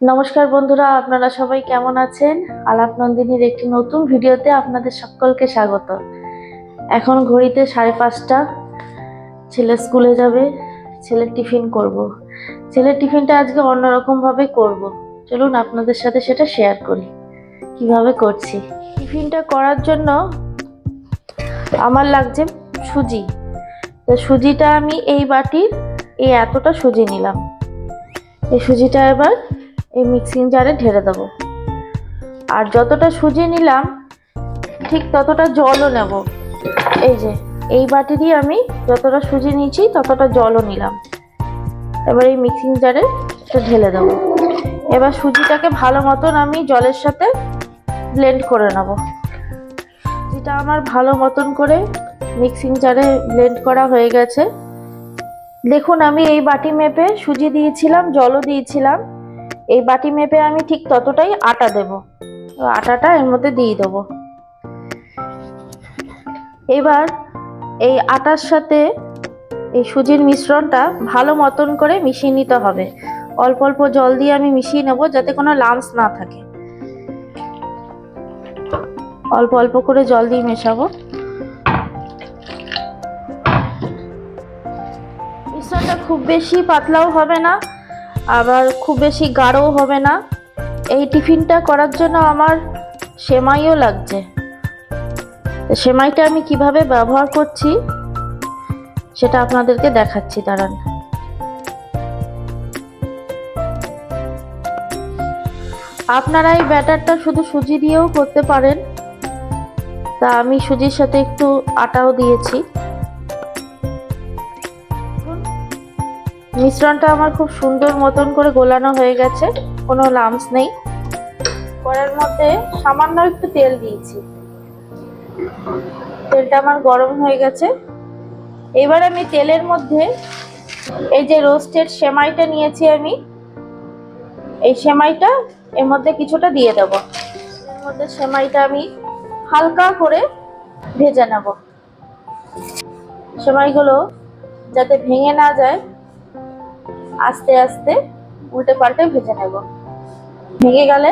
নমস্কার বন্ধুরা, আপনারা সবাই কেমন আছেন? আলাপ নন্দিনীর একটি নতুন ভিডিওতে আপনাদের সকলকে স্বাগত। এখন ঘড়িতে 5:30। ছেলে স্কুলে যাবে, ছেলের টিফিন করব। ছেলের টিফিনটা আজকে অন্যরকম ভাবে করব। চলুন আপনাদের সাথে সেটা শেয়ার করি কিভাবে করছি। টিফিনটা করার জন্য আমার লাগছে সুজি। তো সুজিটা আমি এই বাটির এতটা সুজি নিলাম। এই সুজিটা এবার এই মিক্সিং জারে ঢেলে দেবো। আর যতটা সুজি নিলাম ঠিক ততটা জলও নেব। এই বাটিরই আমি যতটা সুজি নিয়েছি ততটা জলও নিলাম। এবার এই মিক্সিং জারে এটা ঢেলে দেবো। এবার সুজিটাকে ভালো মতন আমি জলের সাথে ব্লেন্ড করে নেব। যেটা আমার ভালো মতন করে মিক্সিং জারে ব্লেন্ড করা হয়ে গেছে। দেখুন, আমি এই বাটি মেপে সুজি দিয়েছিলাম, জলও দিয়েছিলাম। এই বাটি মেপে আমি ঠিক ততটাই আটা দেব। আটাটা এর মধ্যে দিয়ে দেবো। এবার এই আটার সাথে এই সুজির মিশ্রণটা ভালো মতন করে মিশিয়ে নিতে হবে। অল্প অল্প জল দিয়ে আমি মিশিয়ে নেব যাতে কোনো লাম্পস না থাকে। অল্প অল্প করে জল দিয়ে মেশাবো। মিশ্রণটা খুব বেশি পাতলাও হবে না, আবার খুব বেশি গাঢ়ও হবে না। এই টিফিনটা করার জন্য আমার সেমাইও লাগছে। সেমাইটা আমি কিভাবে ব্যবহার করছি সেটা আপনাদেরকে দেখাচ্ছি, দাঁড়ান। আপনারা এই ব্যাটারটা শুধু সুজি দিয়েও করতে পারেন। তা আমি সুজির সাথে একটু আটাও দিয়েছি। মিশ্রণটা আমার খুব সুন্দর মতন করে গোলানো হয়ে গেছে, কোনো লাম্পস নেই। কড়াইয়ের মধ্যে সামান্য একটু তেল দিয়েছি। তেলটা আমার গরম হয়ে গেছে। এবার আমি তেলের মধ্যে এই যে রোস্টেড সেমাইটা নিয়েছি, আমি এই সেমাইটা এর মধ্যে কিছুটা দিয়ে দেব। এর মধ্যে সেমাইটা আমি হালকা করে ভেজে নেব। সেমাইগুলো যাতে ভেঙে না যায় আস্তে আস্তে উল্টে পাল্টে ভেজে নেব। ভেঙে গেলে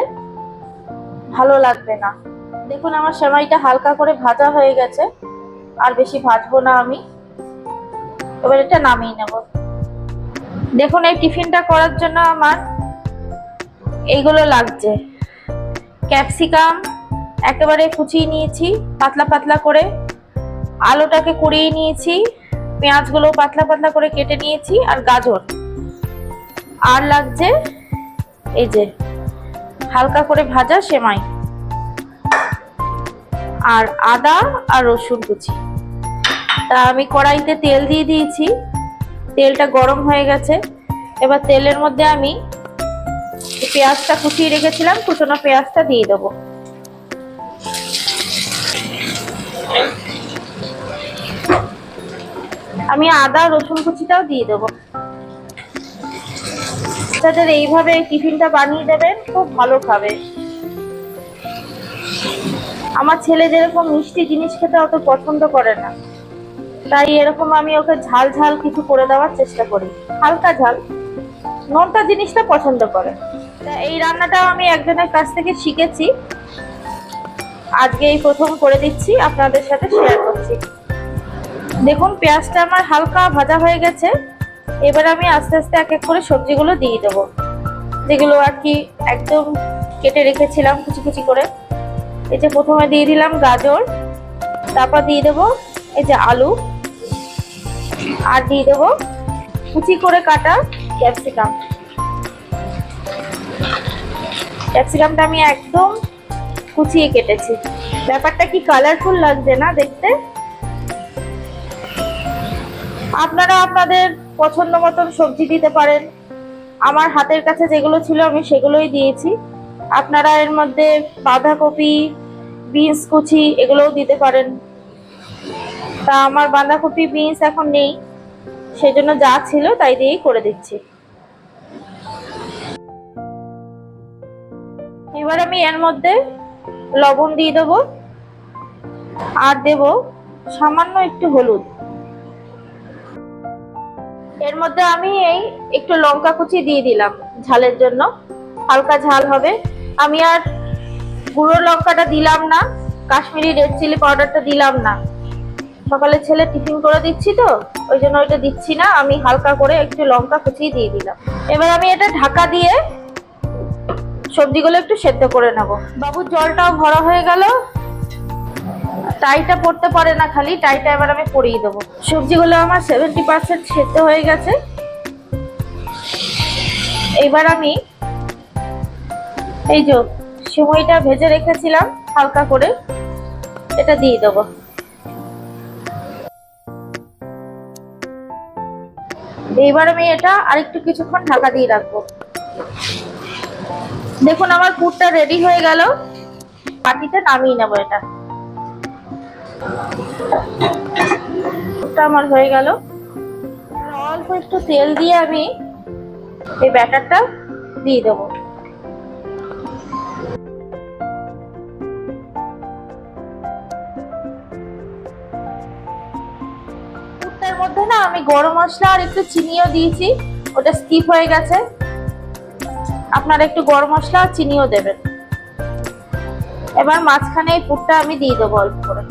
ভালো লাগবে না। দেখুন, আমার সেমাইটা হালকা করে ভাজা হয়ে গেছে, আর বেশি ভাজবো না আমি। এবার এটা নামিয়ে নেব। দেখুন, এই টিফিনটা করার জন্য আমার এইগুলো লাগছে। ক্যাপসিকাম একেবারে কুচিয়ে নিয়েছি পাতলা পাতলা করে, আলুটাকে কুড়িয়ে নিয়েছি, পেঁয়াজগুলো পাতলা পাতলা করে কেটে নিয়েছি, আর গাজর। আর লাগছে এই যে হালকা করে ভাজা সেমাই, আর আদা আর রসুন কুচি। তা আমি কড়াইতে তেল দিয়ে দিয়েছি, তেলটা গরম হয়ে গেছে। এবার তেলের মধ্যে আমি পেঁয়াজটা কুচিয়ে রেখেছিলাম, কুচনো পেঁয়াজটা দিয়ে দেবো। আমি আদা রসুন কুচিটাও দিয়ে দেবো। তাদের এইভাবে টিফিনটা বানিয়ে দেবেন, খুব ভালো খাবে। আমার ছেলে যেরকম মিষ্টি জিনিস খেতে অত পছন্দ করে না, তাই এরকম আমি ওকে ঝাল ঝাল কিছু করে দেওয়ার চেষ্টা করি। হালকা ঝাল, নোনতা জিনিসটা পছন্দ করে। এই রান্নাটাও আমি একজনের কাছ থেকে শিখেছি, আজকে এই প্রথম করে দিচ্ছি, আপনাদের সাথে শেয়ার করছি। দেখুন, পেঁয়াজটা আমার হালকা ভাজা হয়ে গেছে। এবার আমি আস্তে আস্তে এক এক করে সবজিগুলো দিয়ে দেবো, যেগুলো আর কি একদম কেটে রেখেছিলাম কুচি কুচি করে। এই যে প্রথমে দিয়ে দিলাম গাজর, তারপর দিয়ে দেবো এই যে আলু, আর দিয়ে দেবো কুচি করে কাটা ক্যাপসিকাম। ক্যাপসিকামটা আমি একদম কুচিয়ে কেটেছি। ব্যাপারটা কি কালারফুল লাগছে না দেখতে? আপনারা আপনাদের পছন্দ মতন সবজি দিতে পারেন। আমার হাতের কাছে যেগুলো ছিল আমি সেগুলোই দিয়েছি। আপনারা এর মধ্যে বাঁধাকপি, বিনস কুচি এগুলোও দিতে পারেন। তা আমার বাঁধাকপি বিনস এখন নেই, সেজন্য যা ছিল তাই দিয়েই করে দিচ্ছি। এবার আমি এর মধ্যে লবণ দিয়ে দেবো, আর দেব সামান্য একটু হলুদ। এর মধ্যে আমি এই একটু লঙ্কা কুচি দিয়ে দিলাম ঝালের জন্য। হালকা ঝাল হবে। আমি আর গুঁড়ো লঙ্কাটা দিলাম না, কাশ্মীরি রেড চিলি পাউডারটা দিলাম না। সকালে ছেলে টিফিন করে দিচ্ছি তো, ওই জন্য ওইটা দিচ্ছি না। আমি হালকা করে একটু লঙ্কা কুচিয়ে দিয়ে দিলাম। এবার আমি এটা ঢাকা দিয়ে সবজিগুলো একটু সেদ্ধ করে নেব। বাবুর জলটাও ভরা হয়ে গেল। টাইটা পড়তে পারে না, খালি টাইটা এবার আমি পরিয়ে দেবো। সবজিগুলো আমার 70% সেদ্ধ হয়ে গেছে। এবার আমি এই যে সিমইটা ভেজে রেখেছিলাম হালকা করে, এটা দিয়ে দেবো। এইবার আমি এটা আরেকটু কিছুক্ষণ ঢাকা দিয়ে রাখবো। দেখুন আমার পুরটা রেডি হয়ে গেল। বাটিতে নামিয়ে নেবো। এটা পুরটা আমার হয়ে গেল। অল্প একটু তেল দিয়ে আমি এই ব্যাটারটা দিয়ে দেবো। পুরটার মধ্যে না আমি গরম মশলা আর একটু চিনিও দিয়েছি, ওটা স্কিপ হয়ে গেছে। আপনারা একটু গরম মশলা আর চিনিও দেবেন। এবার মাঝখানে এই পুরটা আমি দিয়ে দেবো অল্প করে।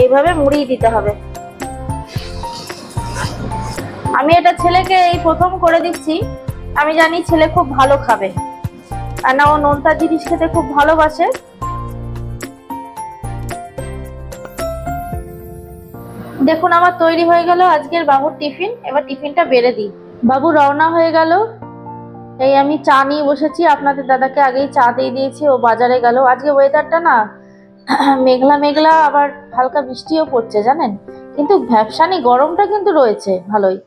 এইভাবে মুড়িয়ে দিতে হবে। আমি এটা ছেলেকে এই প্রথম করে দিচ্ছি। আমি জানি ছেলে খুব ভালো খাবে, আর না ও নোনতা জিনিস খেতে খুব ভালোবাসে। দেখুন আমার তৈরি হয়ে গেল আজকের বাবুর টিফিন। এবার টিফিনটা বেড়ে দিই। বাবু রওনা হয়ে গেল। এই আমি চা নিয়ে বসেছি। আপনাদের দাদাকে আগেই চা দিয়ে দিয়েছি, ও বাজারে গেল। আজকে ওয়েদারটা না মেঘলা মেঘলা, আবার হালকা বৃষ্টিও পড়ছে জানেন, কিন্তু ভ্যাপসানি গরমটা কিন্তু রয়েছে ভালোই।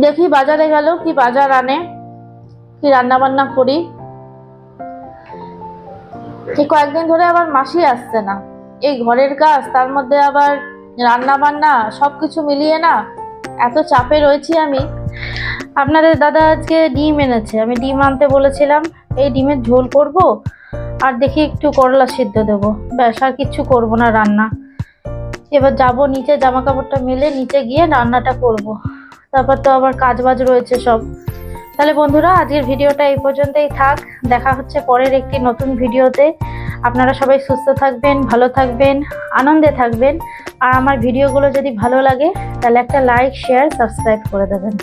দেখি বাজারে গেল কি বাজার আনে, কি রান্না বান্না করি। এই কয়েকদিন ধরে আবার মাসি আসছে না। এই ঘরের কাজ, তার মধ্যে আবার রান্না বান্না, সবকিছু মিলিয়ে না এত চাপে রয়েছি আমি। আপনাদের দাদা আজকে ডিম এনেছে, আমি ডিম আনতে বলেছিলাম। এই ডিমের ঝোল করব, আর দেখি একটু করলা সিদ্ধ দেবো, ব্যাস আর কিচ্ছু করব না রান্না। এবার যাব নিচে, জামা কাপড়টা মেলে নিচে গিয়ে রান্নাটা করব। তারপর তো আবার কাজ বাজ রয়েছে সব। তাহলে বন্ধুরা আজকের ভিডিওটা এই পর্যন্তই থাক। দেখা হচ্ছে পরের একটি নতুন ভিডিওতে। আপনারা সবাই সুস্থ থাকবেন, ভালো থাকবেন, আনন্দে থাকবেন। আর আমার ভিডিওগুলো যদি ভালো লাগে তাহলে একটা লাইক, শেয়ার, সাবস্ক্রাইব করে দেবেন।